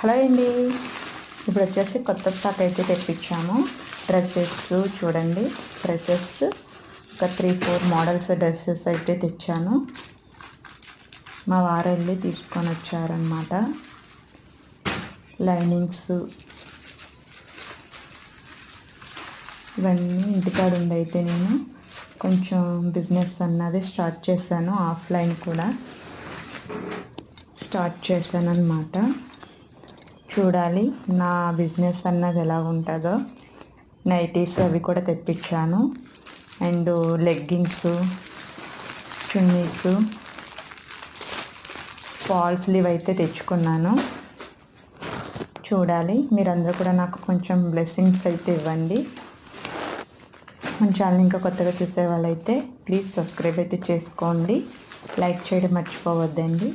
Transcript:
Hello అండి, ఇప్పుడు వచ్చేసి కొత్త స్టాక్ అయితే తెప్పించాము. డ్రెస్సెస్ చూడండి, డ్రెస్సెస్ ఒక 3-4 మోడల్స్ డ్రెస్సెస్ అయితే తెచ్చాను. మా వారు వెళ్ళి తీసుకొని వచ్చారనమాట. లైనింగ్స్ ఇవన్నీ ఇంటికాడ ఉండి అయితే నేను కొంచెం బిజినెస్ అన్నది స్టార్ట్ చేశాను. ఆఫ్లైన్ కూడా స్టార్ట్ చేశాను అన్నమాట. చూడాలి నా బిజినెస్ అన్నది ఎలా ఉంటుందో. నైటీస్ అవి కూడా తెప్పించాను, and leggings, chunnis, full sleeve అయితే తెచ్చుకున్నాను. చూడాలి, మీరందరూ కూడా నాకు కొంచెం బ్లెస్సింగ్స్ అయితే ఇవ్వండి. మన ఛానల్ ఇంకా కొత్తగా చూసే వాళ్ళైతే ప్లీజ్ సబ్స్క్రైబ్ అయితే చేసుకోండి, లైక్ చేయడం మర్చిపోవద్దండి.